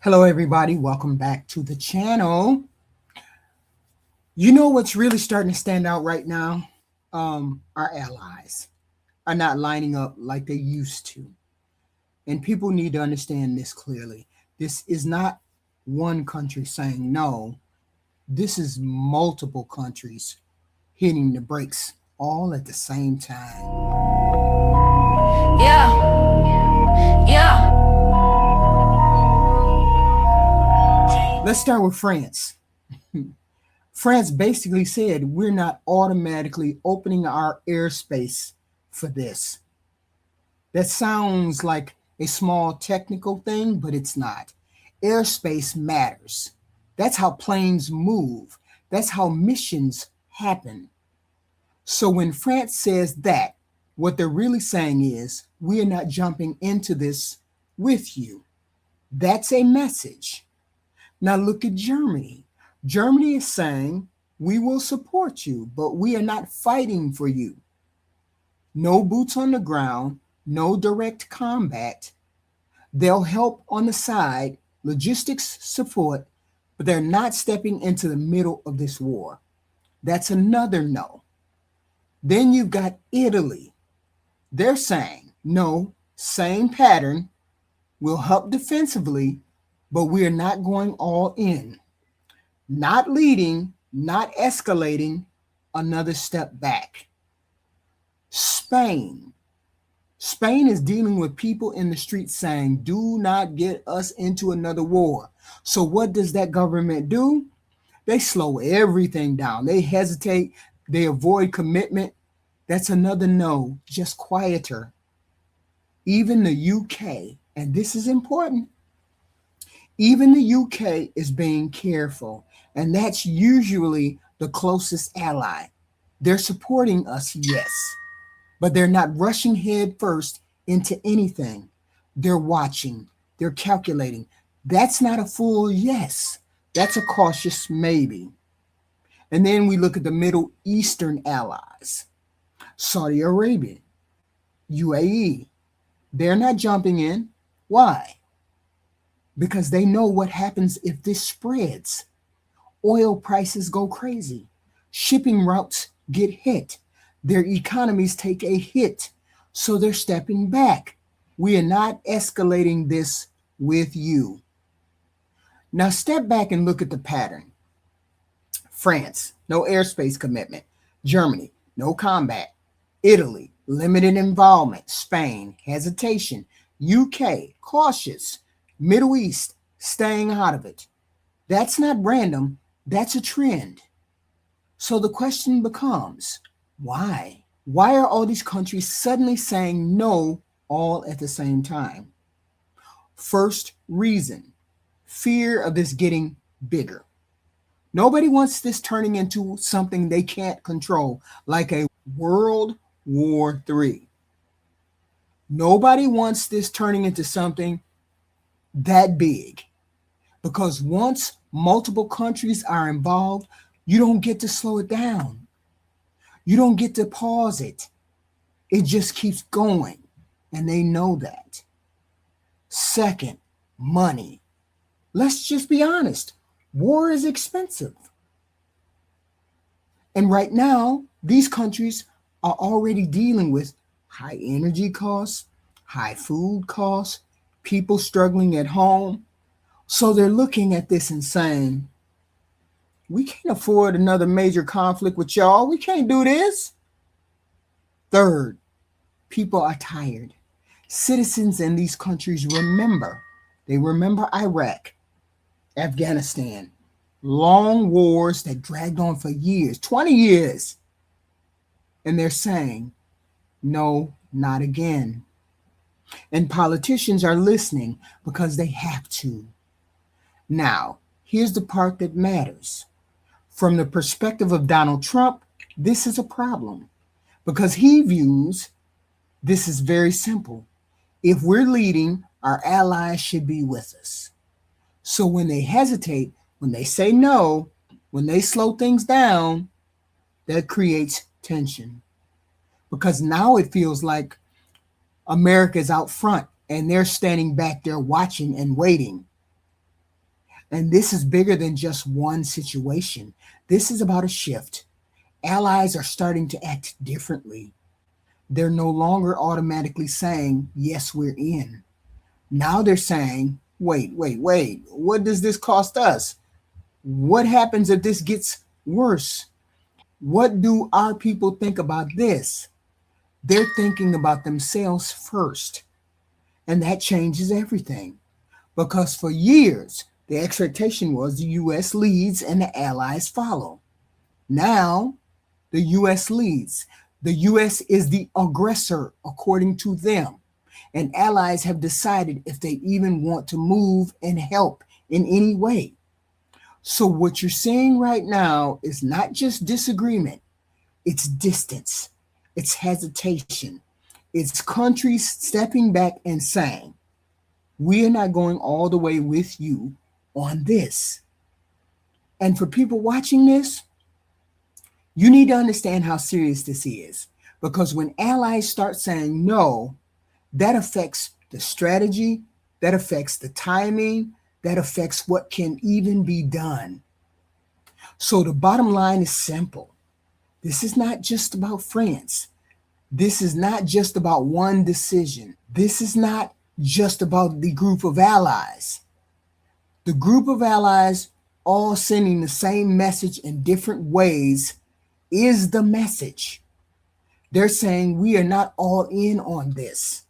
Hello, everybody. Welcome back to the channel. You know what's really starting to stand out right now? Our allies are not lining up like they used to. And people need to understand this clearly. This is not one country saying no, this is multiple countries hitting the brakes all at the same time. Yeah, yeah. Let's start with France. France basically said we're not automatically opening our airspace for this. That sounds like a small technical thing, but it's not. Airspace matters. That's how planes move, that's how missions happen. So when France says that, what they're really saying is we are not jumping into this with you. That's a message. Now look at Germany. Germany is saying we will support you, but we are not fighting for you. No boots on the ground, no direct combat. They'll help on the side, logistics support, but they're not stepping into the middle of this war. That's another no. Then you've got Italy. They're saying, no, same pattern. We'll help defensively, but we are not going all in. Not leading, not escalating, another step back. Spain. Spain is dealing with people in the streets saying, do not get us into another war. So what does that government do? They slow everything down. They hesitate. They avoid commitment. That's another no, just quieter. Even the UK, and this is important, even the UK is being careful, and that's usually the closest ally. They're supporting us, yes, but they're not rushing head first into anything. They're watching, they're calculating. That's not a full yes, that's a cautious maybe. And then we look at the Middle Eastern allies. Saudi Arabia, UAE, they're not jumping in. Why? Because they know what happens if this spreads. Oil prices go crazy. Shipping routes get hit. Their economies take a hit. So they're stepping back. We are not escalating this with you. Now step back and look at the pattern. France, no airspace commitment. Germany, no combat. Italy, limited involvement. Spain, hesitation. UK, cautious. Middle East, staying out of it. That's not random, that's a trend. So the question becomes, why? Why are all these countries suddenly saying no all at the same time? First reason, fear of this getting bigger. Nobody wants this turning into something they can't control, like a World War III. Nobody wants this turning into something that big, because once multiple countries are involved, you don't get to slow it down. You don't get to pause it. It just keeps going, and they know that. Second, money. Let's just be honest. War is expensive. And right now, these countries are already dealing with high energy costs, high food costs, people struggling at home. So they're looking at this and saying, we can't afford another major conflict with y'all. We can't do this. Third, people are tired. Citizens in these countries remember. They remember Iraq, Afghanistan, long wars that dragged on for years, 20 years. And they're saying, no, not again. And politicians are listening because they have to. Now, here's the part that matters. From the perspective of Donald Trump, this is a problem because he views this is very simple. If we're leading, our allies should be with us. So when they hesitate, when they say no, when they slow things down, that creates tension. Because now it feels like America's out front and they're standing back there watching and waiting. And this is bigger than just one situation. This is about a shift. Allies are starting to act differently. They're no longer automatically saying, yes, we're in. Now they're saying, wait, what does this cost us? What happens if this gets worse? What do our people think about this? They're thinking about themselves first. And that changes everything. Because for years, the expectation was the US leads and the Allies follow. Now, the US leads. The US is the aggressor, according to them. And allies have decided if they even want to move and help in any way. So, what you're seeing right now is not just disagreement, it's distance, it's hesitation, it's countries stepping back and saying, we are not going all the way with you on this. And for people watching this, you need to understand how serious this is. Because when allies start saying no, that affects the strategy, that affects the timing, that affects what can even be done. So the bottom line is simple. This is not just about France. This is not just about one decision. This is not just about the group of allies. The group of allies all sending the same message in different ways is the message. They're saying we are not all in on this.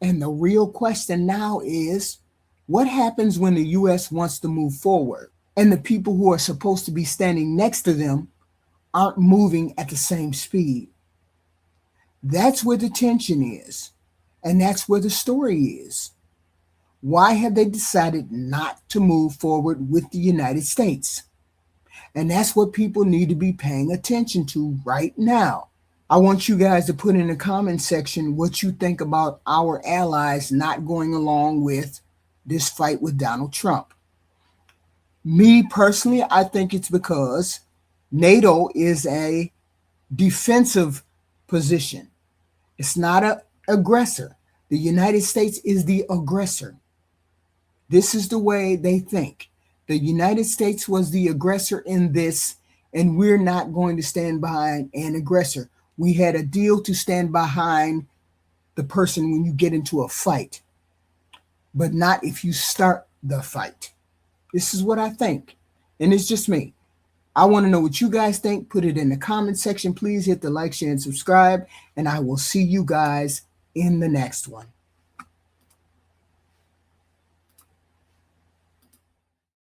And the real question now is what happens when the US wants to move forward and the people who are supposed to be standing next to them aren't moving at the same speed? That's where the tension is. And that's where the story is. Why have they decided not to move forward with the United States? And that's what people need to be paying attention to right now. I want you guys to put in the comment section what you think about our allies not going along with this fight with Donald Trump. Me personally, I think it's because NATO is a defensive position. It's not an aggressor. The United States is the aggressor. This is the way they think. The United States was the aggressor in this, and we're not going to stand behind an aggressor. We had a deal to stand behind the person when you get into a fight, but not if you start the fight. This is what I think, and it's just me. I want to know what you guys think. Put it in the comment section. Please hit the like, share, and subscribe, and I will see you guys in the next one.